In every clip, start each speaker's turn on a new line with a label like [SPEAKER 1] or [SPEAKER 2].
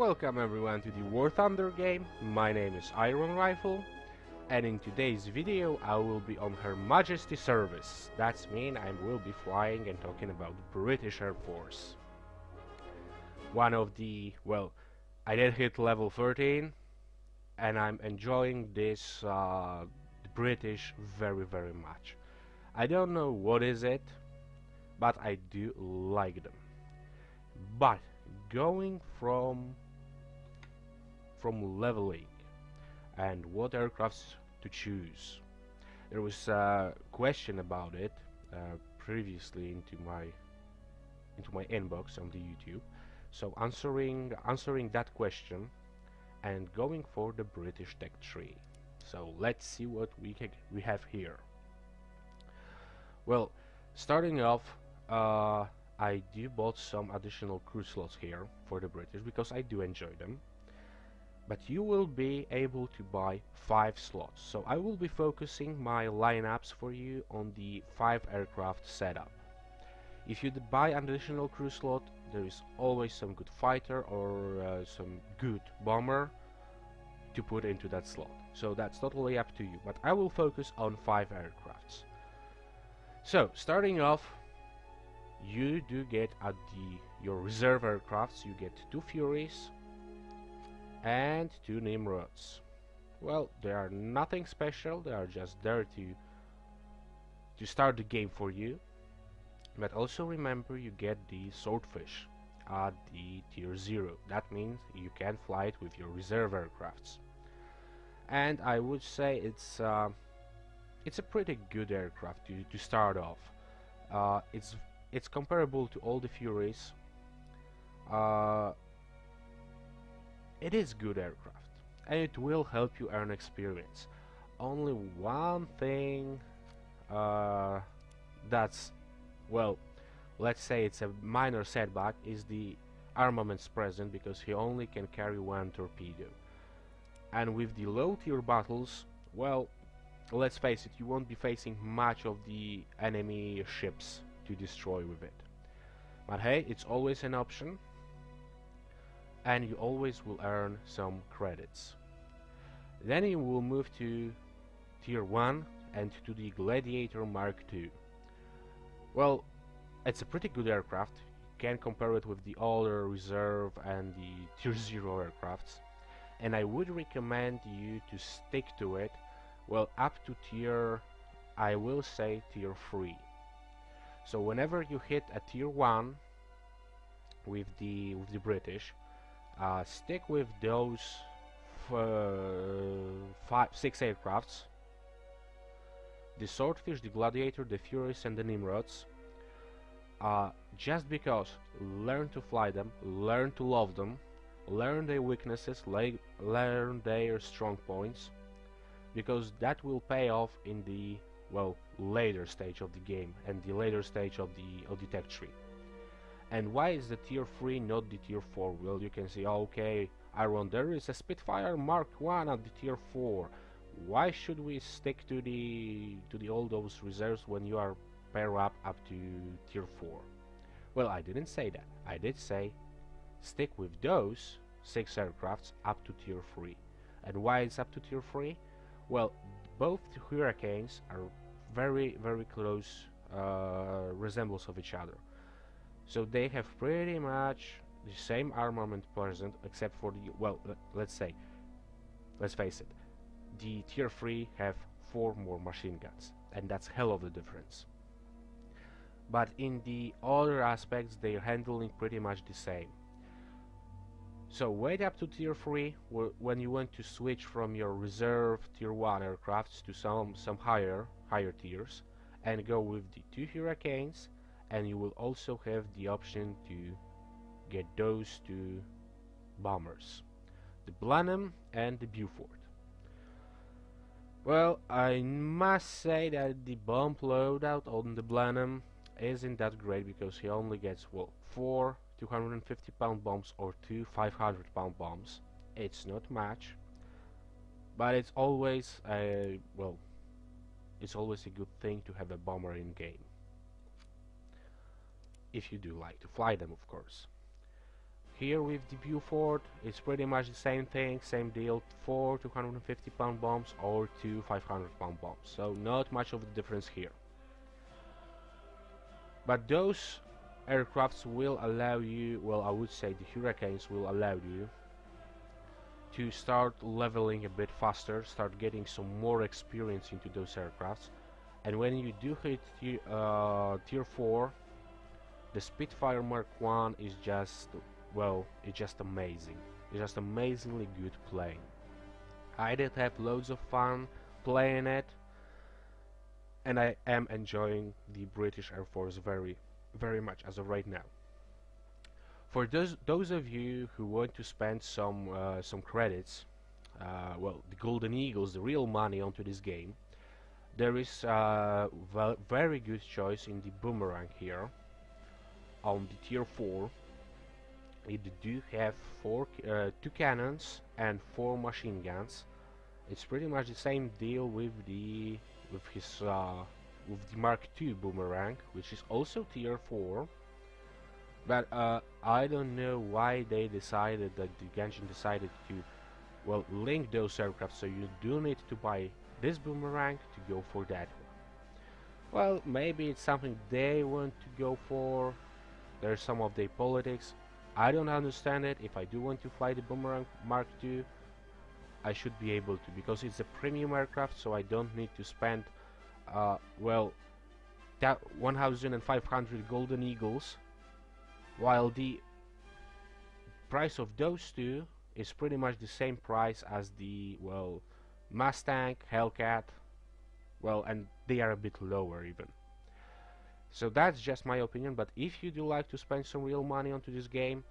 [SPEAKER 1] Welcome everyone to the War Thunder game. My name is MrIronrifle, and in today's video I will be on Her Majesty service. That means I will be flying and talking about the British Air Force. One of the, I did hit level 13 and I'm enjoying this the British very much. I don't know what is it, but I do like them. But going from leveling and what aircrafts to choose, there was a question about it previously into my inbox on the YouTube. So answering that question and going for the British Tech Tree. So let's see what we have here. Well, starting off, I do bought some additional crew slots here for the British because I do enjoy them. But you will be able to buy 5 slots. So I will be focusing my lineups for you on the 5 aircraft setup. If you buy an additional crew slot, there is always some good fighter or some good bomber to put into that slot. So that's totally up to you. But I will focus on 5 aircrafts. So starting off, you do get at your reserve aircrafts, you get 2 Furies and 2 Nimrods. Well, they are nothing special, they are just there to start the game for you. But also remember, you get the Swordfish at the tier 0. That means you can fly it with your reserve aircrafts. And I would say it's a pretty good aircraft to start off. It's comparable to all the Furies. It is good aircraft and it will help you earn experience. Only one thing that's, well, let's say it's a minor setback, is the armaments present, because he only can carry 1 torpedo. And with the low tier battles, well, let's face it, you won't be facing much of the enemy ships to destroy with it. But hey, it's always an option, and you always will earn some credits. Then you will move to tier 1 and to the Gladiator Mark II. Well, it's a pretty good aircraft. You can compare it with the older reserve and the tier 0 aircrafts, and I would recommend you to stick to it, well, up to tier, I will say tier 3. So whenever you hit a tier 1 with the British, stick with those 6 aircrafts: the Swordfish, the Gladiator, the Furies and the Nimrods. Just because learn to fly them, learn to love them, learn their weaknesses, learn their strong points, because that will pay off in the, well, later stage of the game and the later stage of the tech tree. And why is the tier 3 not the tier 4? Well, you can say, okay, Iron, there is a Spitfire Mark 1 at the tier 4. Why should we stick to the all those reserves when you are pair up to tier 4? Well, I didn't say that. I did say stick with those 6 aircrafts up to tier 3. And why it's up to tier 3? Well, both Hurricanes are very close resemblance of each other. So they have pretty much the same armament present, except for the, well, let's face it, the tier 3 have 4 more machine guns, and that's hell of a difference. But in the other aspects, they're handling pretty much the same. So wait up to tier 3 when you want to switch from your reserve tier 1 aircrafts to some higher tiers, and go with the 2 Hurricanes, and you will also have the option to get those 2 bombers, the Blenheim and the Beaufort. well, I must say that the bomb loadout on the Blenheim isn't that great, because he only gets, well, 4 250-pound bombs or 2 500-pound bombs. It's not much, but it's always a, well, it's always a good thing to have a bomber in game, if you do like to fly them, of course. Here with the Buford, it's pretty much the same thing, same deal, 4 250-pound bombs or 2 500-pound bombs, so not much of a difference here. But those aircrafts will allow you, well, I would say the Hurricanes will allow you to start leveling a bit faster, start getting some more experience into those aircrafts. And when you do hit tier 4, the Spitfire Mark 1 is just, well, it's just amazing. It's just amazingly good playing. I did have loads of fun playing it, and I am enjoying the British Air Force very much as of right now. For those of you who want to spend some credits, well, the Golden Eagles, the real money onto this game, there is a very good choice in the Boomerang here on the tier 4. It do have 2 cannons and 4 machine guns. It's pretty much the same deal with the Mark II Boomerang, which is also tier 4. But I don't know why they decided that the Genshin decided to, well, link those aircraft, so you do need to buy this Boomerang to go for that one. Well, maybe it's something they want to go for. There's some of their politics. I don't understand it. If I do want to fly the Boomerang Mark II, I should be able to, because it's a premium aircraft, so I don't need to spend well, that 1,500 Golden Eagles, while the price of those two is pretty much the same price as the, well, Mustang, Hellcat, well, and they are a bit lower even. So that's just my opinion, but if you do like to spend some real money onto this game,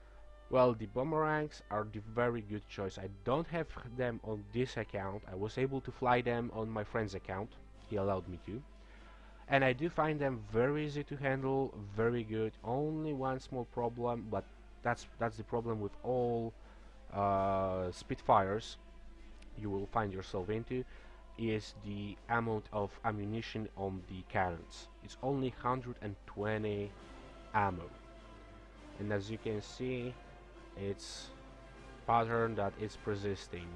[SPEAKER 1] well, the Boomerangs are the very good choice. I don't have them on this account. I was able to fly them on my friend's account. He allowed me to. And I do find them very easy to handle, very good. Only one small problem, but that's the problem with all Spitfires you will find yourself into, is the amount of ammunition on the cannons. It's only 120 ammo, and as you can see, it's pattern that is persisting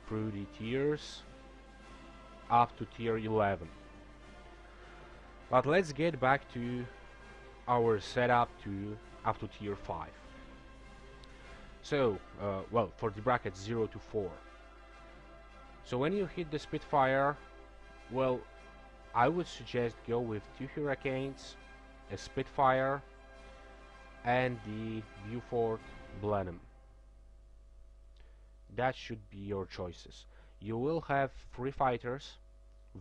[SPEAKER 1] through the tiers up to tier 11. But let's get back to our setup up to tier 5. So, well, for the bracket 0 to 4. So when you hit the Spitfire, well, I would suggest go with 2 Hurricanes, a Spitfire, and the Buford Blenheim. That should be your choices. You will have 3 fighters,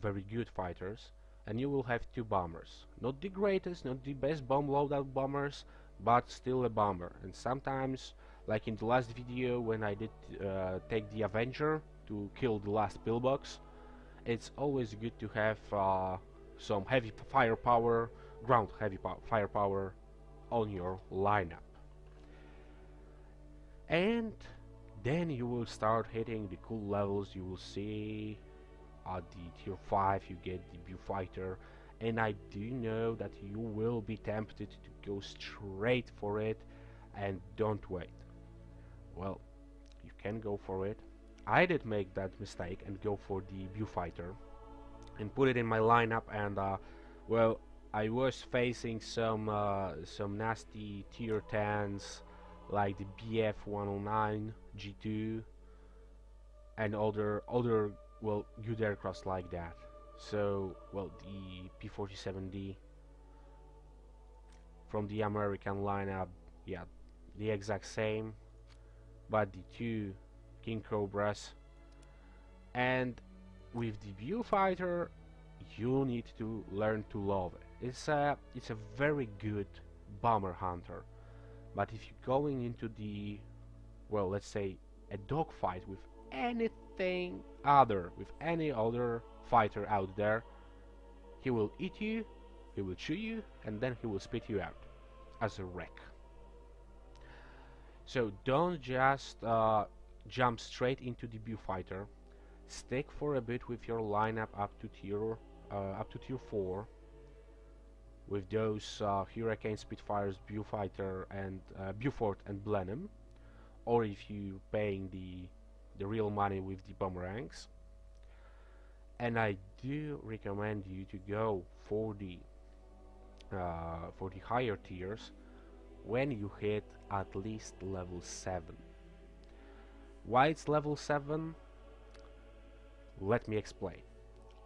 [SPEAKER 1] very good fighters, and you will have 2 bombers. Not the greatest, not the best bomb loadout bombers, but still a bomber. And sometimes, like in the last video when I did take the Avenger to kill the last pillbox, it's always good to have some heavy firepower, ground heavy firepower on your lineup. And then you will start hitting the cool levels. You will see at the tier 5 you get the Beaufighter, and I do know that you will be tempted to go straight for it and don't wait. Well, you can go for it. I did make that mistake and go for the Beaufighter and put it in my lineup, and well, I was facing some nasty tier 10s like the BF-109, G2, and other well, good aircrafts like that. So, well, the P-47D from the American lineup, yeah, the exact same, but the 2 King Cobras. And with the Beaufighter, you need to learn to love it. It's a very good bomber hunter, but if you're going into the, well, let's say a dogfight with any other fighter out there, he will eat you, he will chew you, and then he will spit you out as a wreck. So don't just jump straight into the Beaufighter. Stick for a bit with your lineup up to tier 4, with those Hurricane, Spitfires, Beaufighter, and Beaufort and Blenheim, or if you paying the real money with the boomerangs. And I do recommend you to go for the higher tiers when you hit at least level 7. Why it's level 7? Let me explain.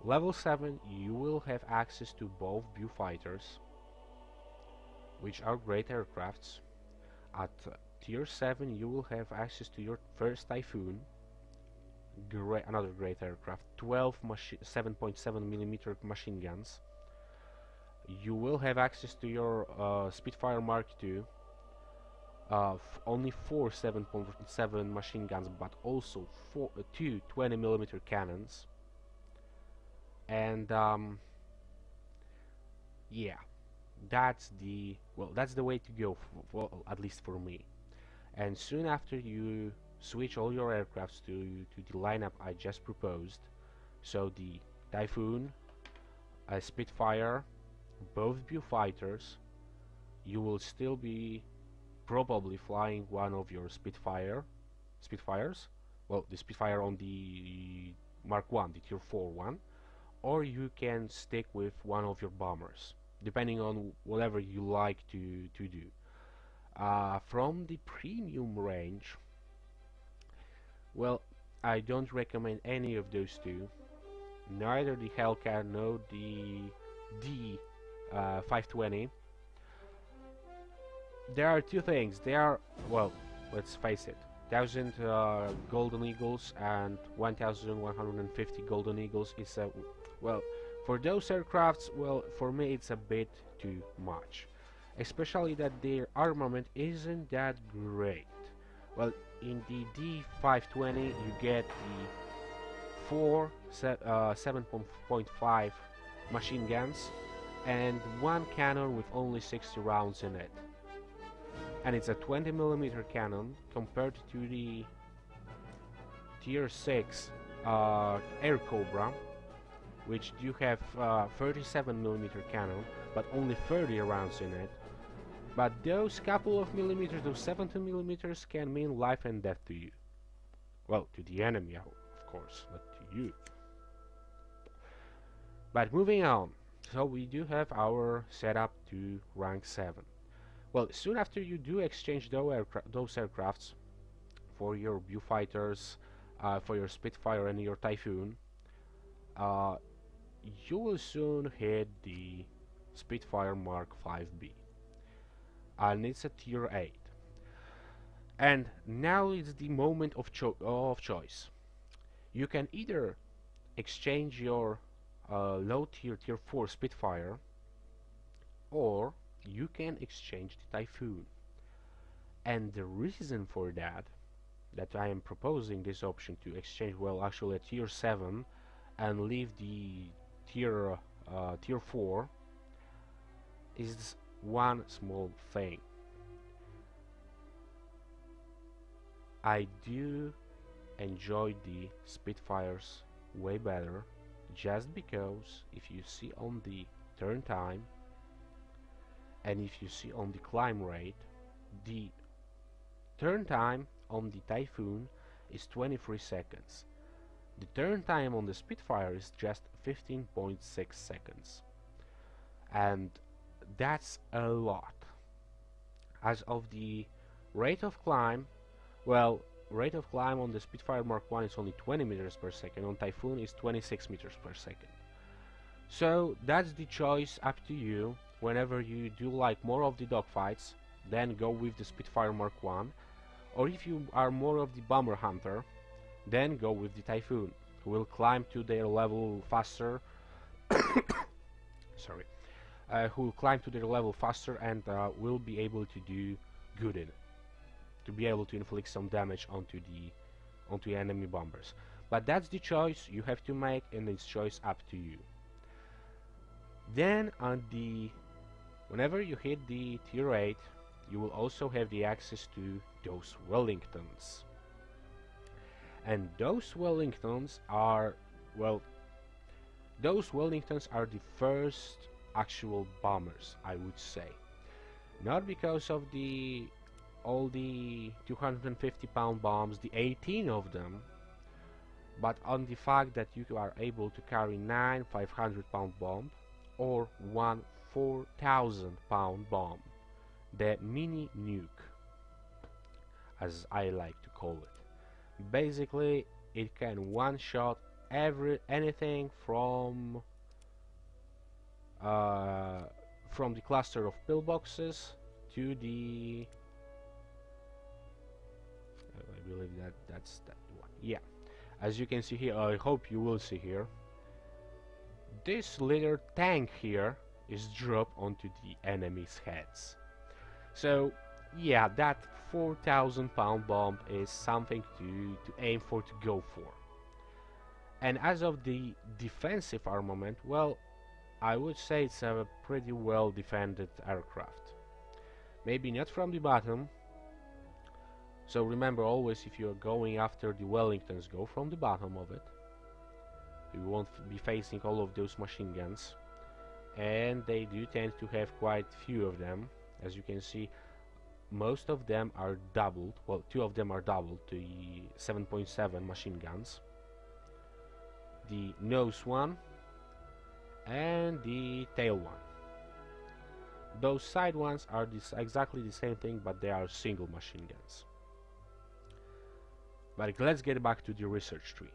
[SPEAKER 1] Level 7 you will have access to both Beaufighters, which are great aircrafts. At tier 7 you will have access to your first Typhoon, another great aircraft, 12 7.7mm machine guns. You will have access to your Spitfire Mark II, only 4 7.7 machine guns, but also 2 20mm cannons. And yeah, that's the way to go, at least for me. And soon after you switch all your aircrafts to the lineup I just proposed, so the Typhoon, Spitfire, both Beaufighters, you will still be probably flying one of your Spitfires, well, the Spitfire on the Mark I, the tier 4 one, or you can stick with one of your bombers, depending on whatever you like to do. From the premium range, well, I don't recommend any of those two, neither the Hellcat nor the D520. There are two things. They are, well, let's face it, 1000 Golden Eagles and 1150 Golden Eagles is a, well, for those aircrafts, well, for me it's a bit too much, especially that their armament isn't that great. Well, in the D520 you get the 4 7.5 machine guns and one cannon with only 60 rounds in it, and it's a 20mm cannon compared to the tier 6 Air Cobra, which do have 37mm cannon but only 30 rounds in it. But those couple of millimeters, those 17mm, can mean life and death to you. Well, to the enemy, of course, not to you. But moving on, so we do have our setup to rank 7. Well, soon after you do exchange those aircrafts for your Beaufighters, for your Spitfire and your Typhoon, you will soon hit the Spitfire Mark 5B. And it's a tier 8. And now is the moment of choice. You can either exchange your low tier 4 Spitfire, or you can exchange the Typhoon. And the reason for that I am proposing this option to exchange, well, actually a tier 7 and leave the tier 4, is one small thing. I do enjoy the Spitfires way better, just because if you see on the turn time and if you see on the climb rate, the turn time on the Typhoon is 23 seconds. The turn time on the Spitfire is just 15.6 seconds. And that's a lot. As of the rate of climb, well, rate of climb on the Spitfire Mark I is only 20 meters per second, on Typhoon is 26 meters per second. So that's the choice, up to you. Whenever you do like more of the dogfights, then go with the Spitfire Mark I, or if you are more of the bomber hunter, then go with the Typhoon, who will climb to their level faster. Sorry. Who will climb to their level faster and will be able to do good in it, to be able to inflict some damage onto enemy bombers. But that's the choice you have to make, and it's choice up to you. Then whenever you hit the tier 8, you will also have the access to those Wellingtons. And those Wellingtons are, well, the first actual bombers, I would say. Not because of all the 250-pound bombs, the 18 of them, but on the fact that you are able to carry 9 500-pound bomb or one 4,000-pound bomb, the mini nuke, as I like to call it. Basically, it can one-shot anything from the cluster of pillboxes to the I believe that's that one. Yeah, as you can see here, I hope you will see here, this little tank here is dropped onto the enemy's heads. So yeah, that 4,000-pound bomb is something to aim for, to go for. And as of the defensive armament, well, I would say it's a pretty well defended aircraft. Maybe not from the bottom. So remember always, if you're going after the Wellingtons, go from the bottom of it. You won't be facing all of those machine guns. And they do tend to have quite few of them. As you can see, most of them are doubled. Well, 2 of them are doubled to 7.7 machine guns. The nose one and the tail one. Those side ones are exactly the same thing, but they are single machine guns. But let's get back to the research tree.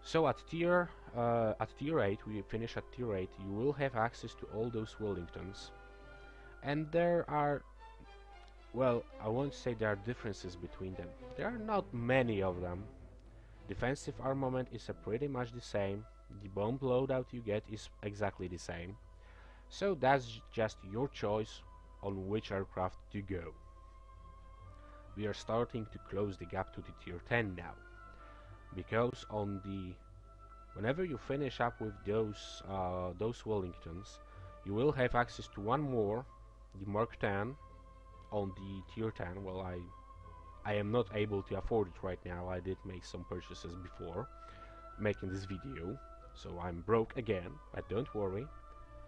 [SPEAKER 1] So at tier 8, we finish at tier 8, you will have access to all those Wellingtons. And there are, well, I won't say there are differences between them. There are not many of them. Defensive armament is pretty much the same. The bomb loadout you get is exactly the same. So that's just your choice on which aircraft to go. We are starting to close the gap to the tier 10 now, because whenever you finish up with those Wellingtons, you will have access to one more, the Mark 10, on the tier 10. Well, I am not able to afford it right now. I did make some purchases before making this video, so I'm broke again, but don't worry,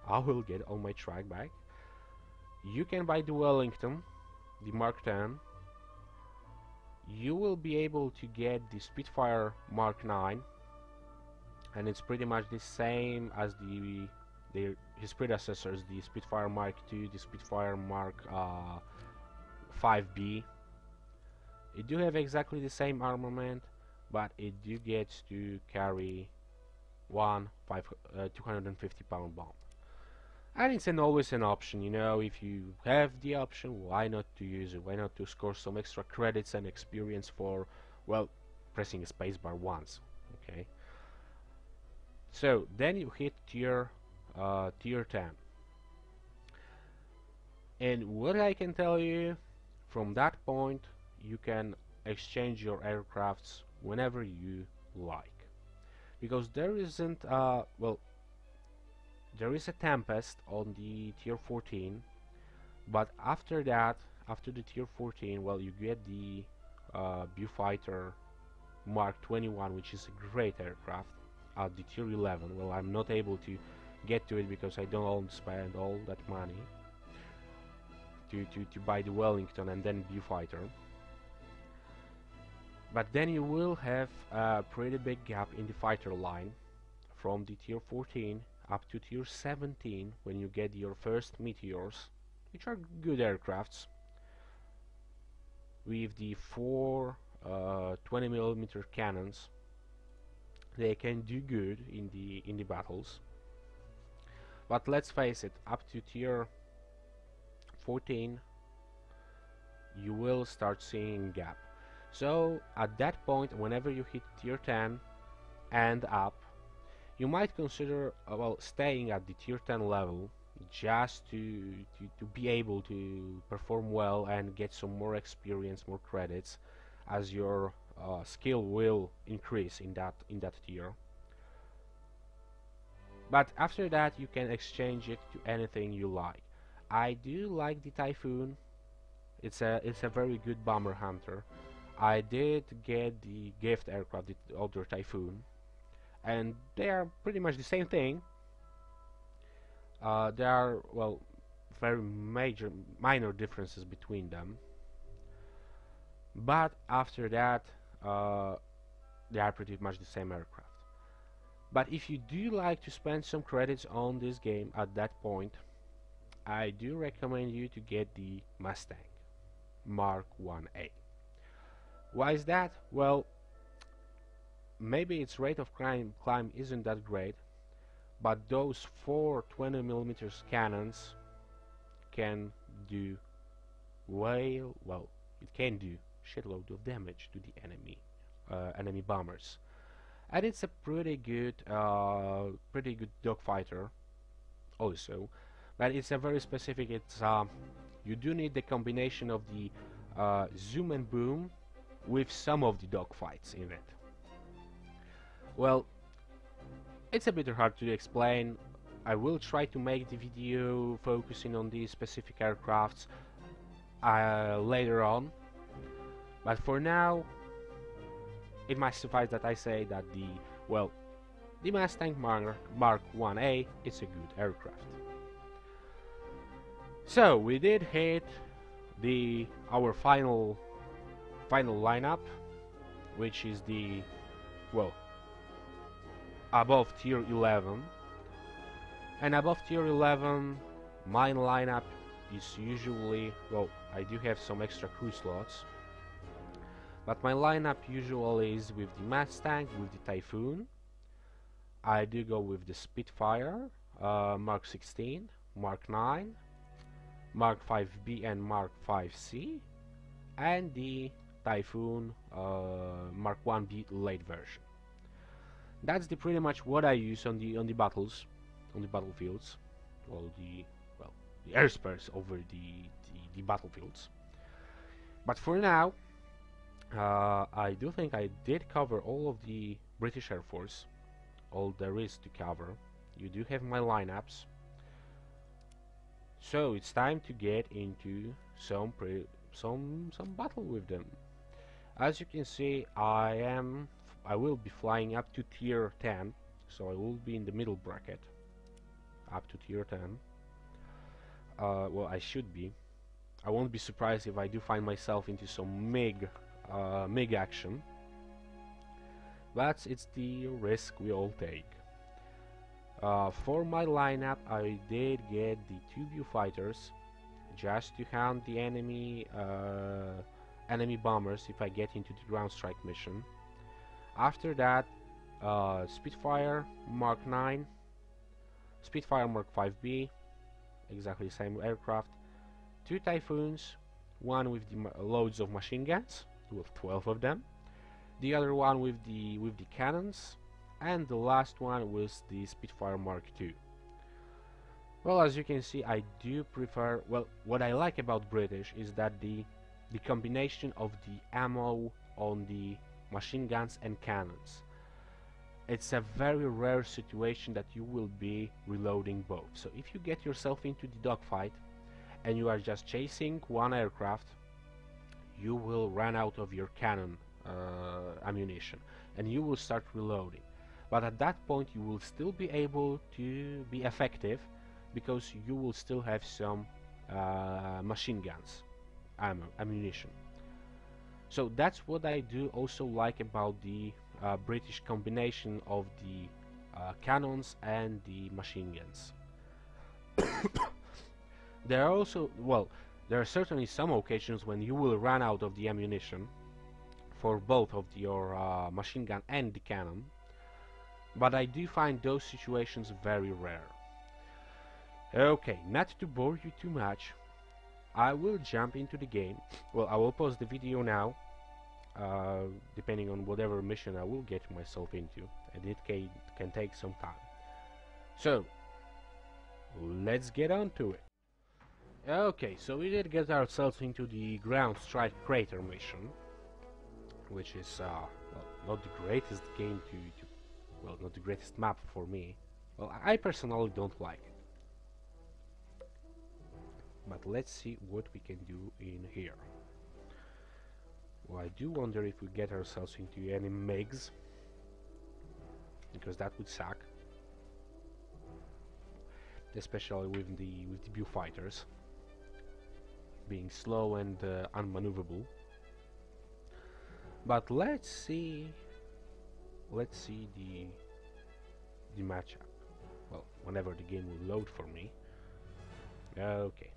[SPEAKER 1] I will get all my track back. You can buy the Wellington, the Mark 10. You will be able to get the Spitfire Mark 9, and it's pretty much the same as his predecessors, the Spitfire Mark 2, the Spitfire Mark 5B. It do have exactly the same armament, but it do get to carry one 250-pound bomb. And it's always an option, you know. If you have the option, why not to use it? Why not to score some extra credits and experience for, well, pressing a spacebar once, okay? So then you hit tier 10, and what I can tell you, from that point you can exchange your aircrafts whenever you like, because there isn't well, there is a Tempest on the tier 14, but after that, after the tier 14, well, you get the Viewfighter Mark 21, which is a great aircraft, at the tier 11. Well, I'm not able to get to it because I don't want to spend all that money to buy the Wellington and then Viewfighter. But then you will have a pretty big gap in the fighter line from the tier 14 up to tier 17, when you get your first Meteors, which are good aircrafts with the 4 20mm cannons. They can do good in the battles. But let's face it, up to tier 14 you will start seeing gap. So at that point, whenever you hit tier 10 and up, you might consider well, staying at the tier 10 level, just to be able to perform well and get some more experience, more credits, as your skill will increase in that tier. But after that you can exchange it to anything you like. I do like the Typhoon. It's a very good bomber hunter. I did get the gift aircraft, the other Typhoon, and they are pretty much the same thing. There are, well, very minor differences between them, but after that they are pretty much the same aircraft. But if you do like to spend some credits on this game at that point, I do recommend you to get the Mustang Mark 1A. Why is that? Well, maybe its rate of climb isn't that great, but those 4 20mm cannons can do well, it can do shitload of damage to the enemy bombers, and it's a pretty good dogfighter also. But it's a very specific. It's you do need the combination of the zoom and boom with some of the dogfights in it. Well, it's a bit hard to explain. I will try to make the video focusing on these specific aircrafts later on, but for now it might suffice that I say that the Mustang Mark 1A is a good aircraft. So we did hit our final lineup, which is the above tier 11, and above tier 11 my lineup is usually, I do have some extra crew slots, but my lineup usually is with the Mustang, with the Typhoon. I do go with the Spitfire, Mark 16, Mark 9, Mark 5B and Mark 5C, and the Typhoon Mark 1B late version. That's pretty much what I use on the battlefields, the airspace over the battlefields. But for now, I do think I did cover all of the British Air Force, all there is to cover. You do have my lineups, so it's time to get into some battle with them. As you can see, I will be flying up to tier 10, so I will be in the middle bracket up to tier 10. Well, I should be. I won't be surprised if I do find myself into some MiG action, but it's the risk we all take. For my lineup, I did get the 2 viewfighters just to hound the enemy bombers if I get into the ground strike mission. After that, Spitfire Mark 9, Spitfire Mark 5B, exactly the same aircraft, 2 Typhoons, one with the loads of machine guns, with 12 of them, the other one with the cannons, and the last one was the Spitfire Mark II. Well, as you can see, I do prefer, what I like about British is that the combination of the ammo on the machine guns and cannons. It's a very rare situation that you will be reloading both. So if you get yourself into the dogfight and you are just chasing one aircraft, you will run out of your cannon ammunition and you will start reloading. But at that point you will still be able to be effective because you will still have some machine guns ammunition. So that's what I do also like about the British combination of the cannons and the machine guns. There are also, there are certainly some occasions when you will run out of the ammunition for both of your machine gun and the cannon, but I do find those situations very rare. Okay, not to bore you too much, I will jump into the game. Well, I will pause the video now, depending on whatever mission I will get myself into, and it can take some time. So, let's get on to it. Okay, so we did get ourselves into the ground strike crater mission, which is not the greatest game not the greatest map for me. Well, I personally don't like it. But let's see what we can do in here. Well, I do wonder if we get ourselves into any MiGs, because that would suck. especially with the viewfighters being slow and unmaneuverable. But let's see the matchup. Well, whenever the game will load for me. Okay,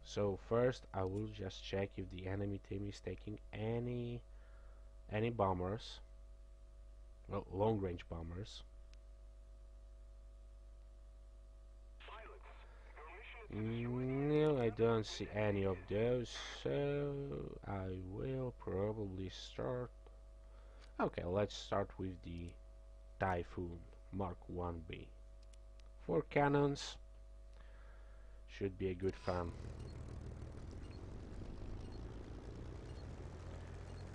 [SPEAKER 1] so first I will just check if the enemy team is taking any bombers, well, long-range bombers. No, I don't see any of those, so I will probably start. Okay, let's start with the Typhoon Mark 1B. 4 cannons should be a good fun.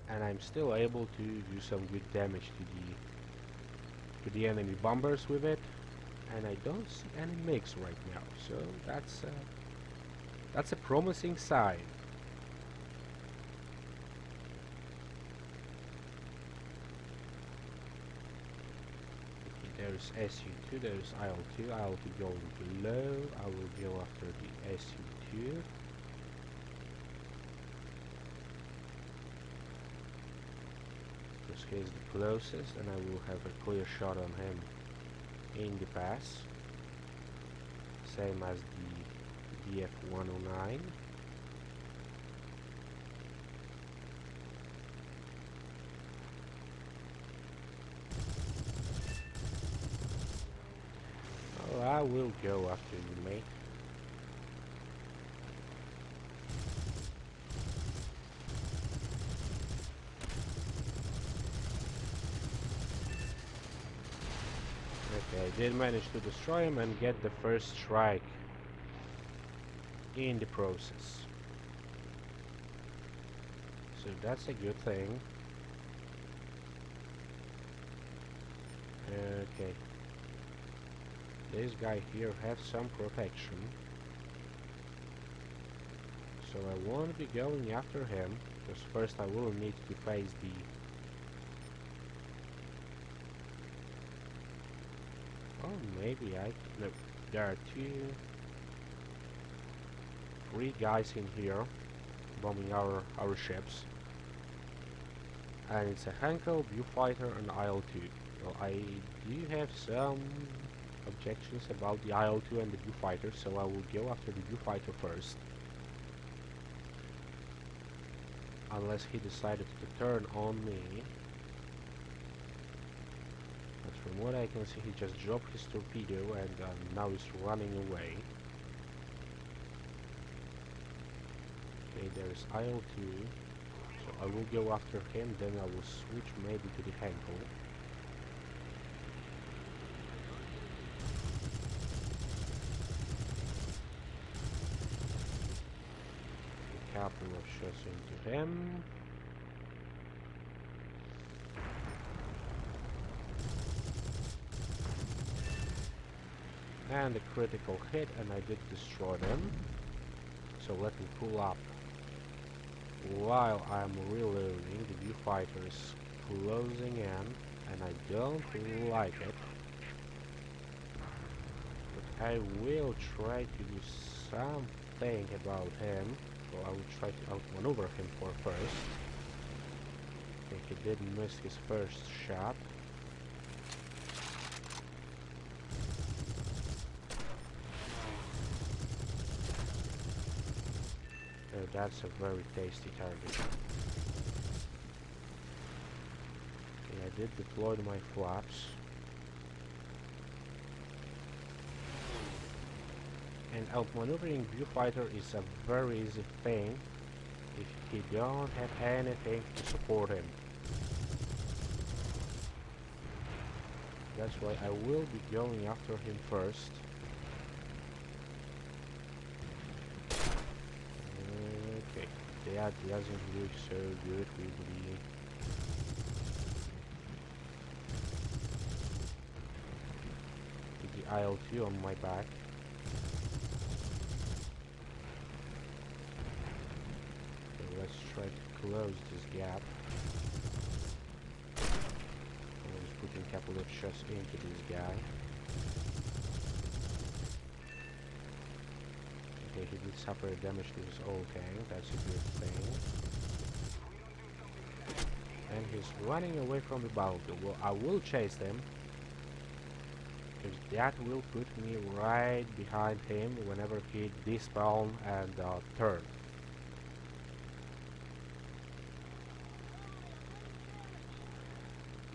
[SPEAKER 1] And I'm still able to do some good damage to the enemy bombers with it. And I don't see any mix right now, so that's a promising sign. Okay, there's SU2, there's IL2, IL2 going below. I will go after the SU2. Because he's the closest, and I will have a clear shot on him in the pass, same as the DF-109. Oh, I will go after you, mate. Okay, I did manage to destroy him and get the first strike in the process. So that's a good thing. Okay. This guy here has some protection. So I won't be going after him, because first I will need to face the... Oh, maybe I... No, there are 3 guys in here bombing our ships. And it's a Hankel, Viewfighter and IL-2. Well, I do have some objections about the IL-2 and the Viewfighter, so I will go after the Viewfighter first. Unless he decided to turn on me. But from what I can see, he just dropped his torpedo and now he's running away. Okay, there's IL-2. So I will go after him, then I will switch maybe to the Hankel. A couple of shots into him. And a critical hit, and I did destroy them. So let me pull up. While I'm reloading, the Viewfighter is closing in, and I don't like it. But I will try to do something about him. So I will try to outmaneuver him for first. Okay, he did miss his first shot. That's a very tasty target. Okay, I did deploy my flaps. And outmaneuvering Viewfighter is a very easy thing if he don't have anything to support him. That's why I will be going after him first. That doesn't look so good with the IL-2 on my back. Okay, let's try to close this gap. I'm just putting a couple of shots into this guy. Okay, he did suffer damage to his... Okay, that's a good thing. And he's running away from the battlefield. Well, I will chase him, because that will put me right behind him whenever he despawn and turn.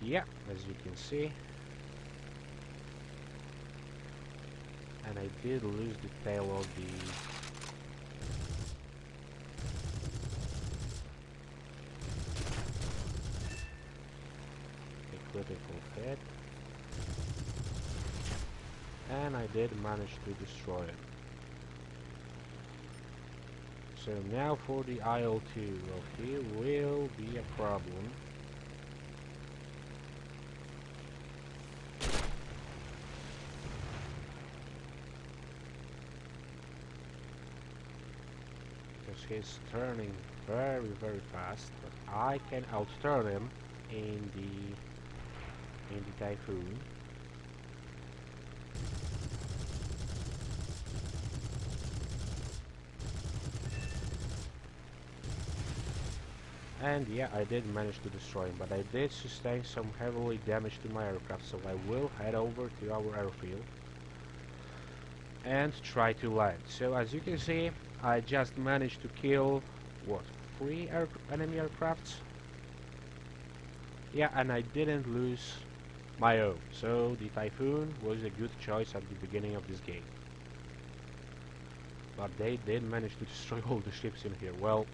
[SPEAKER 1] Yeah, as you can see. And I did lose the tail of the... critical hit. And I did manage to destroy it. So now for the IL-2. Well, here will be a problem. Because he's turning very, very fast. But I can outturn him in the Typhoon. And yeah, I did manage to destroy him, but I did sustain some heavily damage to my aircraft, so I will head over to our airfield and try to land. So as you can see, I just managed to kill, what, 3 enemy aircrafts? Yeah, and I didn't lose my own, so the Typhoon was a good choice at the beginning of this game. But they did manage to destroy all the ships in here. Well,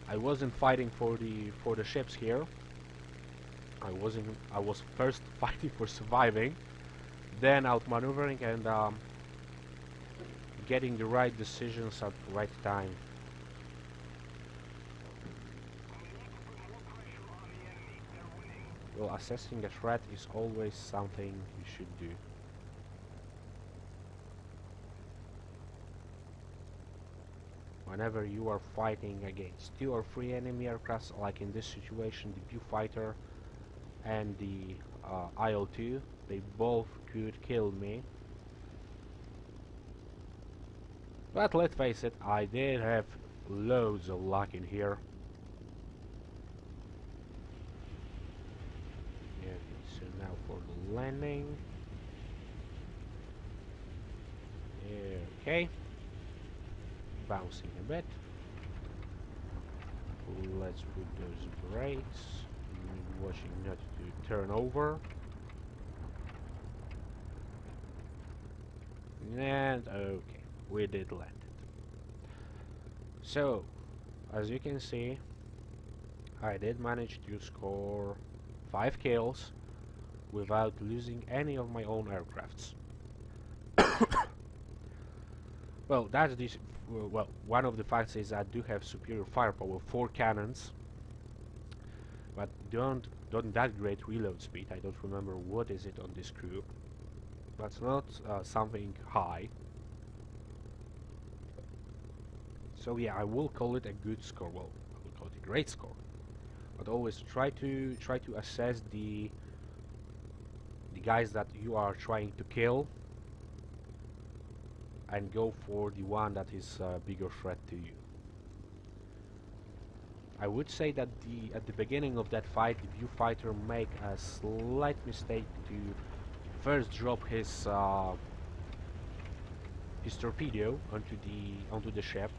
[SPEAKER 1] I wasn't fighting for the ships here. I was first fighting for surviving, then outmaneuvering and getting the right decisions at the right time. Well, assessing a threat is always something you should do. Whenever you are fighting against 2 or 3 enemy aircrafts, like in this situation, the Viewfighter and the IL-2, they both could kill me. But let's face it, I did have loads of luck in here. Yeah, so now for the landing. Okay. Bouncing a bit. Let's put those brakes. Watching not to turn over. And okay, we did land it. So, as you can see, I did manage to score 5 kills without losing any of my own aircrafts. Well, that's this. Well, one of the facts is I do have superior firepower, 4 cannons, but don't that great reload speed. I don't remember what is it on this crew. That's not something high. So yeah, I will call it a good score. Well, I will call it a great score. But always try to assess the guys that you are trying to kill, and go for the one that is a bigger threat to you. I would say that at the beginning of that fight, the Viewfighter make a slight mistake to first drop his torpedo onto the ship,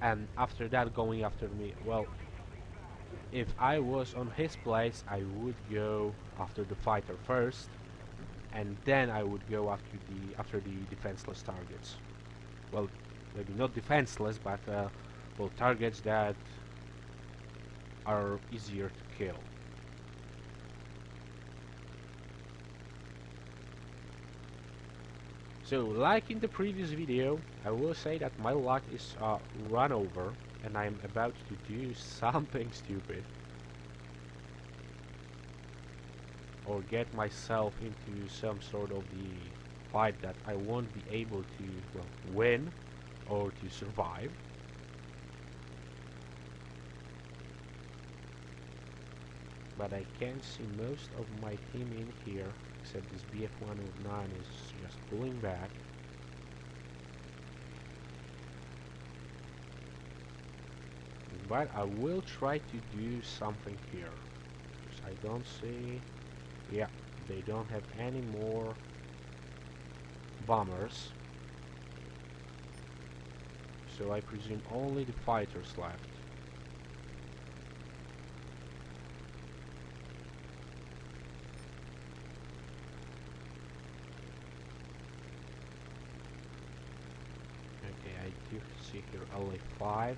[SPEAKER 1] and after that going after me. Well, if I was on his place, I would go after the fighter first, and then I would go after the defenseless targets. Well, maybe not defenseless, but well, targets that are easier to kill. So, like in the previous video, I will say that my luck is run over, and I'm about to do something stupid. Or get myself into some sort of the fight that I won't be able to, well, win or to survive. But I can see most of my team in here, except this BF-109 is just pulling back. But I will try to do something here. Because I don't see... Yeah, they don't have any more bombers. So I presume only the fighters left. Okay, I do see here only 5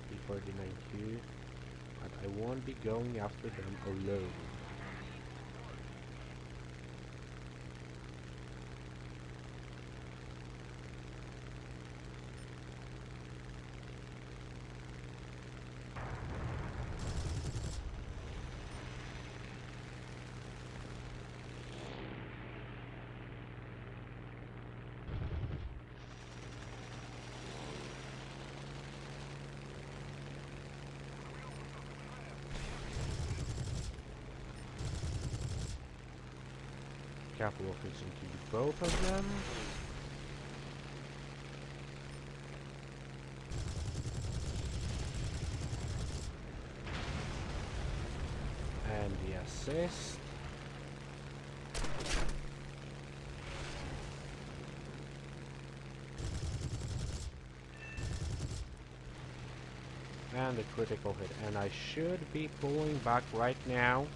[SPEAKER 1] B-39Q, but I won't be going after them alone. Couple of hits into both of them. And the assist. And a critical hit. And I should be pulling back right now.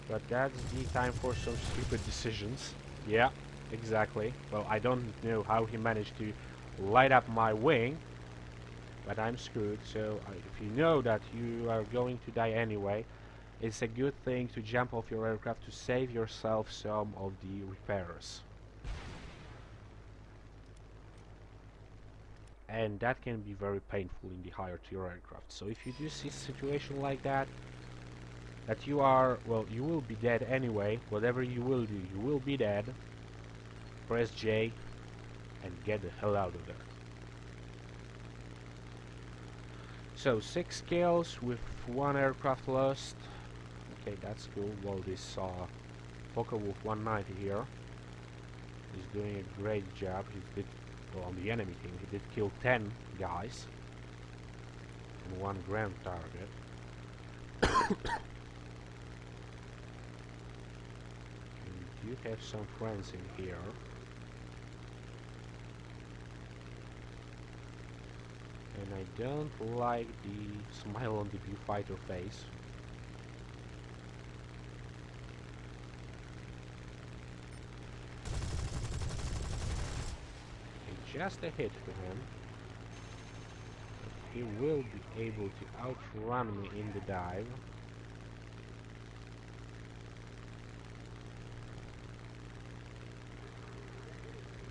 [SPEAKER 1] But that's the time for some stupid decisions. Yeah, exactly. Well, I don't know how he managed to light up my wing, but I'm screwed. So if you know that you are going to die anyway, it's a good thing to jump off your aircraft to save yourself some of the repairs. And that can be very painful in the higher tier aircraft. So if you do see a situation like that, that you are, well, you will be dead anyway. Whatever you will do, you will be dead. Press J and get the hell out of there. So 6 kills with 1 aircraft lost. Okay, that's cool. Well, this Focke-Wulf 190 here is doing a great job. He did, well, on the enemy team, he did kill 10 guys and 1 ground target. You have some friends in here. And I don't like the smile on the viewfighter face. Okay, just a hit to him. But he will be able to outrun me in the dive.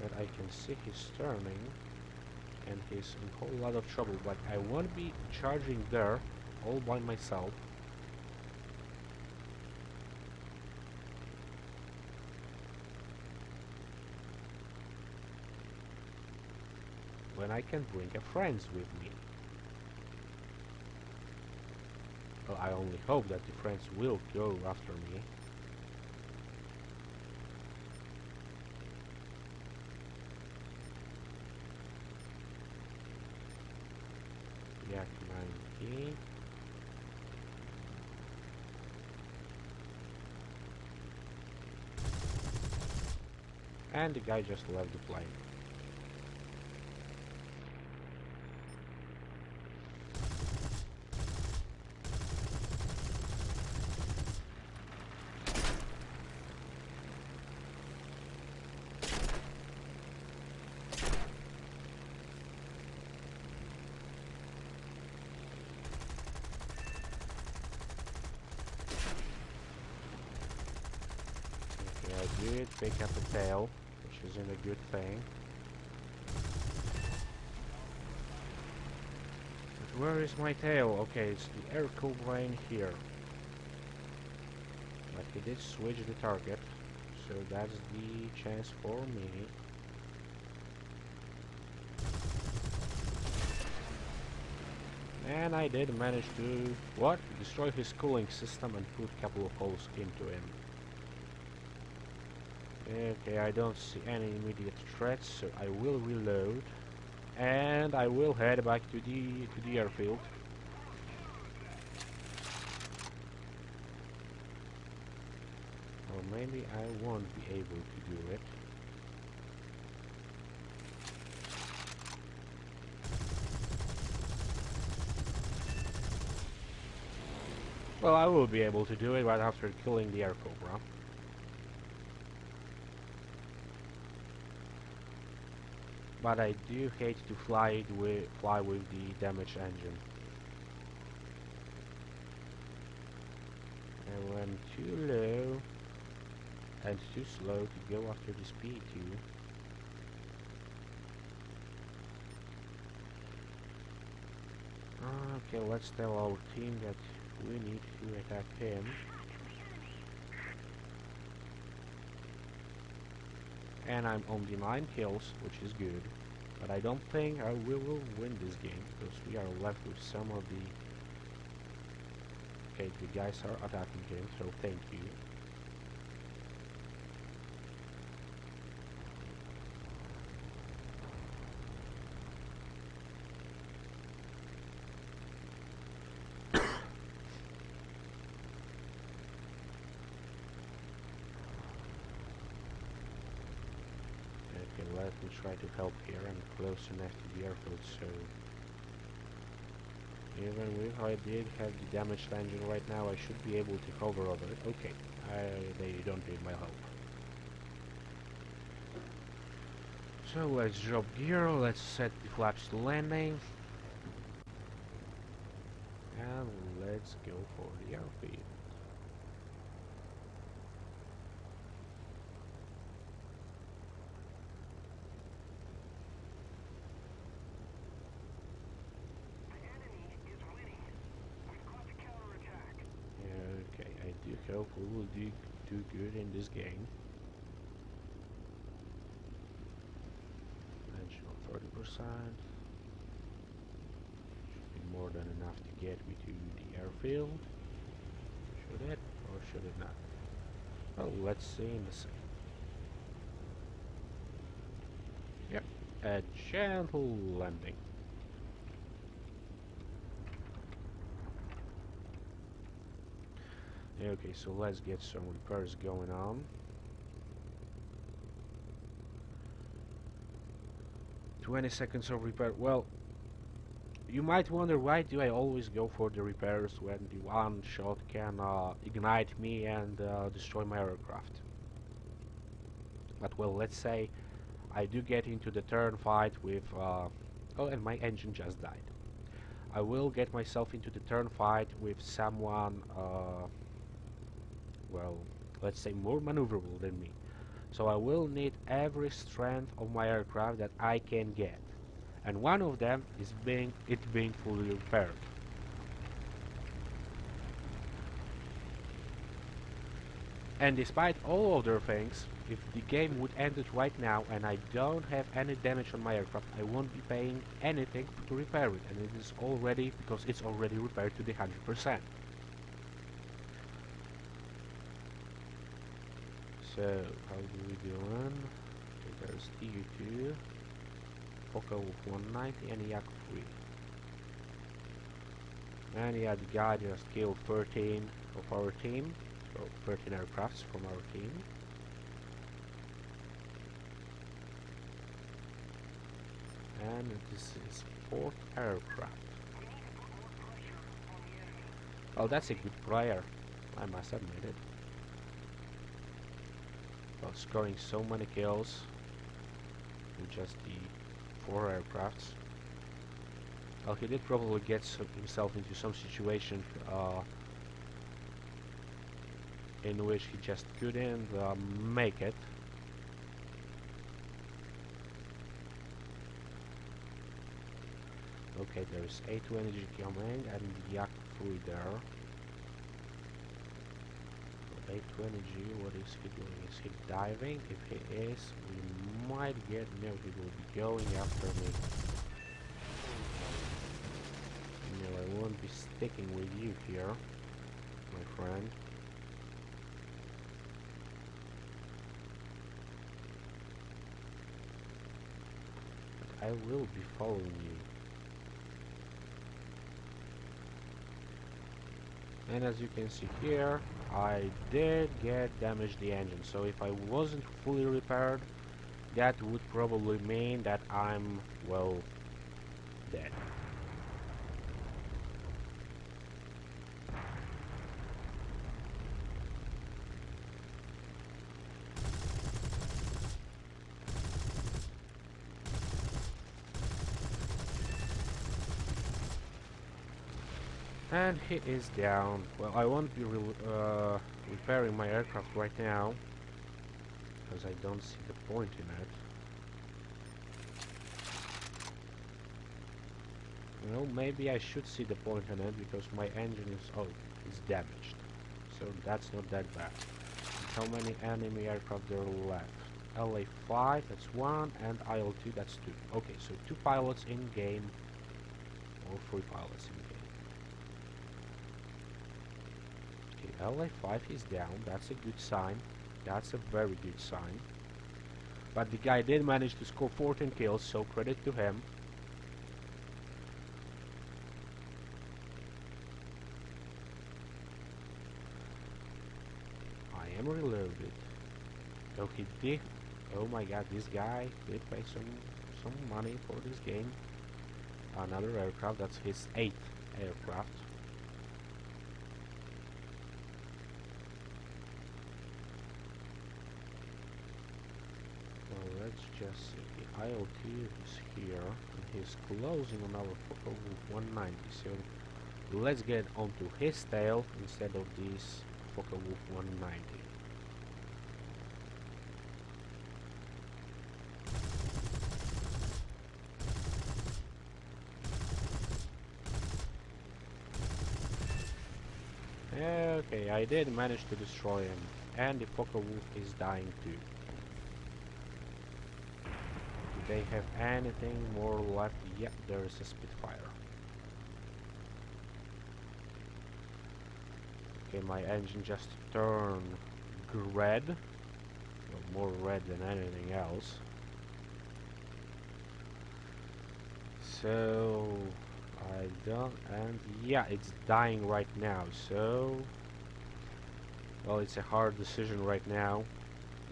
[SPEAKER 1] But I can see he's turning and he's in a whole lot of trouble, but I won't be charging there all by myself. When I can bring a friends with me. Well, I only hope that the friends will go after me. Yak 90. And the guy just left the plane. I did pick up a tail, which isn't a good thing. But where is my tail? Okay, it's the air cool brain here. But he did switch the target, so that's the chance for me. And I did manage to, destroy his cooling system and put a couple of holes into him. Okay, I don't see any immediate threats, so I will reload. and I will head back to the airfield. Or maybe I won't be able to do it. Well, I will be able to do it right after killing the air cobra. But I do hate to fly with the damaged engine. And when too low and too slow to go after the speed 2. Okay, let's tell our team that we need to attack him. And I'm on the 9 kills, which is good. But I don't think we will win this game, because we are left with some of the... Okay, the guys are attacking him, so thank you. Okay, let me try to help here. I'm close enough to the airfield, so... Even if I did have the damaged engine right now, I should be able to hover over it. Okay, they don't need my help. So let's drop gear, let's set the flaps to landing. And let's go for the airfield. Okay, I do hope we will do good in this game. Engine on 30%. Should be more than enough to get me to the airfield. Should it or should it not? Well, let's see in the second. Yep, a gentle landing. Okay, so let's get some repairs going on. 20 seconds of repair. Well, you might wonder, why do I always go for the repairs when the one shot can ignite me and destroy my aircraft? But well, let's say I do get into the turn fight with oh, and my engine just died. I will get myself into the turn fight with someone well, let's say more maneuverable than me. So I will need every strength of my aircraft that I can get. And one of them is being fully repaired. And despite all other things, if the game would end it right now and I don't have any damage on my aircraft, I won't be paying anything to repair it, and it is already, because it's already repaired to the 100%. So, how do we doing? Okay, there's TU2, Focal with 190 and Yak 3. And yeah, the guy just killed 13 of our team, so 13 aircrafts from our team. And this is 4th aircraft. Oh, that's a good player, I must admit it. Well, scoring so many kills with just the 4 aircrafts. Well, he did probably get himself into some situation in which he just couldn't make it. Okay, there's A2 energy coming and Yak 3 there. A2 energy, what is he doing? Is he diving? If he is, we might get... No, he will be going after me. No, I won't be sticking with you here, my friend. I will be following you. And as you can see here, I did get damaged the engine, so if I wasn't fully repaired, that would probably mean that I'm, well, dead. And he is down. Well, I won't be repairing my aircraft right now, because I don't see the point in it. Well, maybe I should see the point in it, because my engine is damaged. So that's not that bad. How many enemy aircraft there are left? LA-5, that's 1, and IL-2, that's 2. Okay, so 2 pilots in game, or 3 pilots in game. LA-5 is down, that's a good sign. That's a very good sign. But the guy did manage to score 14 kills, so credit to him. I am reloaded. Oh, he did. Oh my god, this guy did pay some money for this game. Another aircraft, that's his 8th aircraft. Let's just see. The IL-2 is here, and he's closing on our Fokker Wolf 190. So let's get onto his tail instead of this Fokker Wolf 190. Okay, I did manage to destroy him, and the Fokker Wolf is dying too. Do they have anything more left? Yep, there is a Spitfire. Okay, my engine just turned red. Well, more red than anything else. So I don't, and yeah, it's dying right now. So, well, it's a hard decision right now.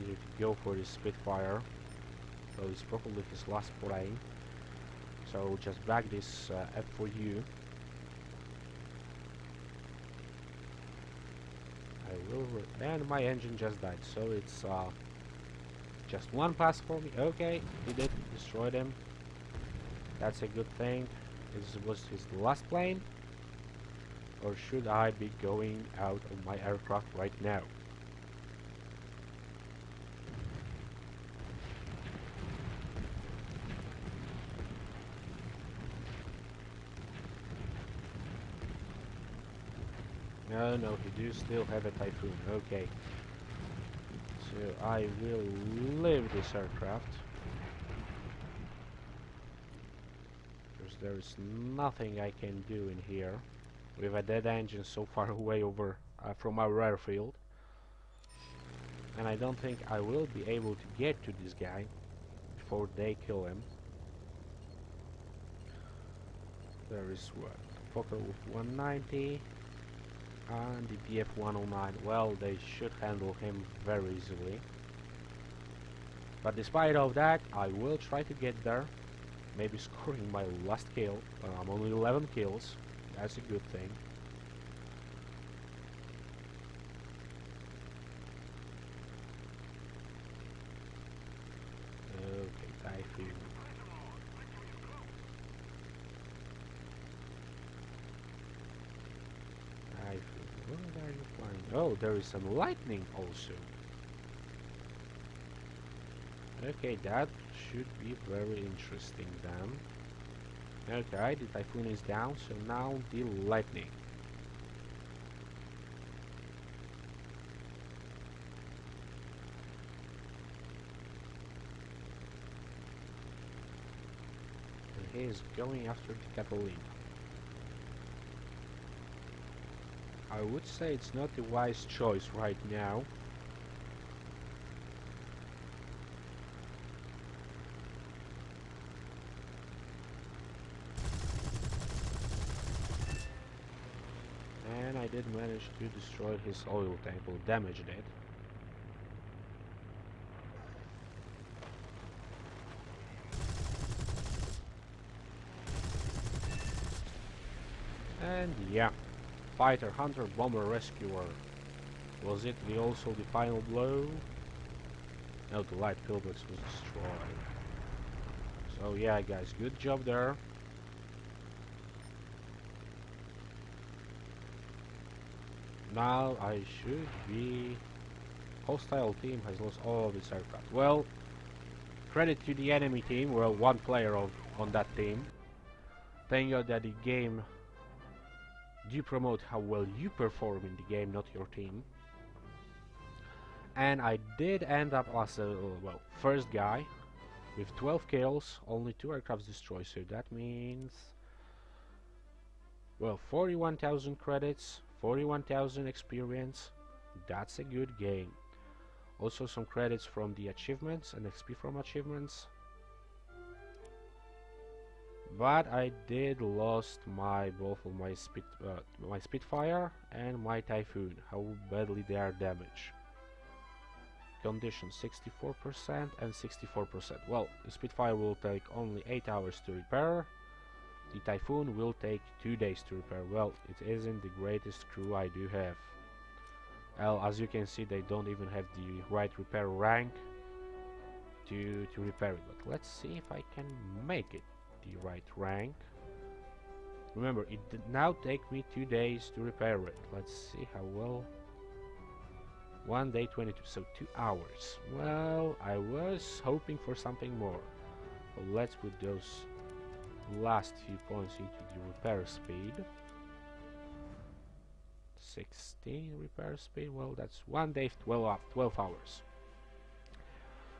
[SPEAKER 1] Either to go for the Spitfire. So it's probably his last plane. So just back this up for you. I will, and my engine just died. So it's just one pass for me. Okay, he did destroy them. That's a good thing. This was his last plane. Or should I be going out of my aircraft right now? No, no, he do still have a Typhoon. Okay. So I will leave this aircraft. Because there is nothing I can do in here. With a dead engine so far away over from our airfield. And I don't think I will be able to get to this guy before they kill him. There is what? Fokker Wolf 190. And the BF-109, well, they should handle him very easily. But despite of that, I will try to get there. Maybe scoring my last kill. I'm only 11 kills. That's a good thing. Okay, Typhoon. Where are you flying? Oh, there is some lightning also. Okay, that should be very interesting then. Okay, the Typhoon is down, so now the lightning. And he is going after the Catalina. I would say it's not a wise choice right now. and I did manage to destroy his oil tank, or damaged it. And yeah, fighter, hunter, bomber, rescuer. Was it also the final blow? No, the light pillbox was destroyed. So yeah, guys, good job there. Now I should be... Hostile team has lost all of its aircraft. Well, credit to the enemy team, well, one player on that team. Thank God that the game do promote how well you perform in the game, not your team. And I did end up as a, well, first guy with 12 kills, only 2 aircrafts destroyed, so that means, well, 41,000 credits, 41,000 experience. That's a good game. Also some credits from the achievements and XP from achievements. But I did lost both of my my Spitfire and my Typhoon. How badly they are damaged. Condition 64% and 64%. Well, the Spitfire will take only 8 hours to repair. The Typhoon will take 2 days to repair. Well, it isn't the greatest crew I do have. Well, as you can see, they don't even have the right repair rank to repair it. But let's see if I can make it the right rank. Remember, it did now take me 2 days to repair it. Let's see how well. 1 day 22, so 2 hours. Well, I was hoping for something more. But let's put those last few points into the repair speed. 16 repair speed, well, that's 1 day 12 hours.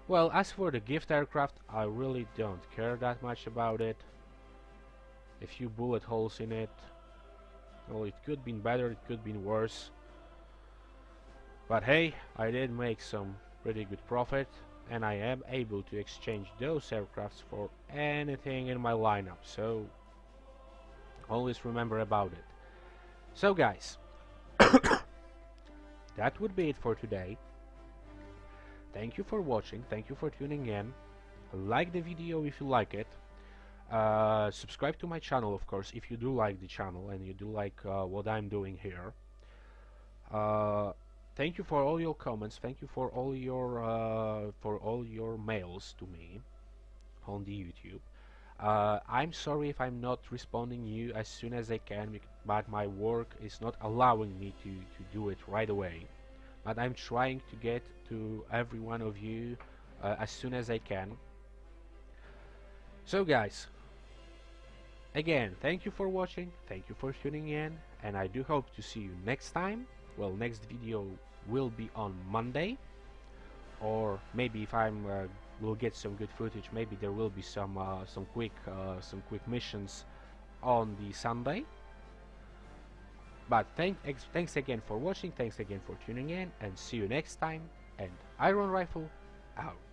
[SPEAKER 1] Well, as for the gift aircraft, I really don't care that much about it. A few bullet holes in it. Well, it could be better, it could be worse. But hey, I did make some pretty good profit, and I am able to exchange those aircrafts for anything in my lineup, so always remember about it. So guys, that would be it for today. Thank you for watching, thank you for tuning in. Like the video if you like it. Subscribe to my channel, of course, if you do like the channel and you do like what I'm doing here. Thank you for all your comments. Thank you for all your mails to me on the YouTube. I'm sorry if I'm not responding you as soon as I can, but my work is not allowing me to do it right away. But I'm trying to get to every one of you as soon as I can. So guys, again, thank you for watching, thank you for tuning in, and I do hope to see you next time. Well, next video will be on Monday, or maybe if I'm will get some good footage, maybe there will be some quick missions on the Sunday. But thanks again for watching, thanks again for tuning in, and see you next time, and Iron Rifle out.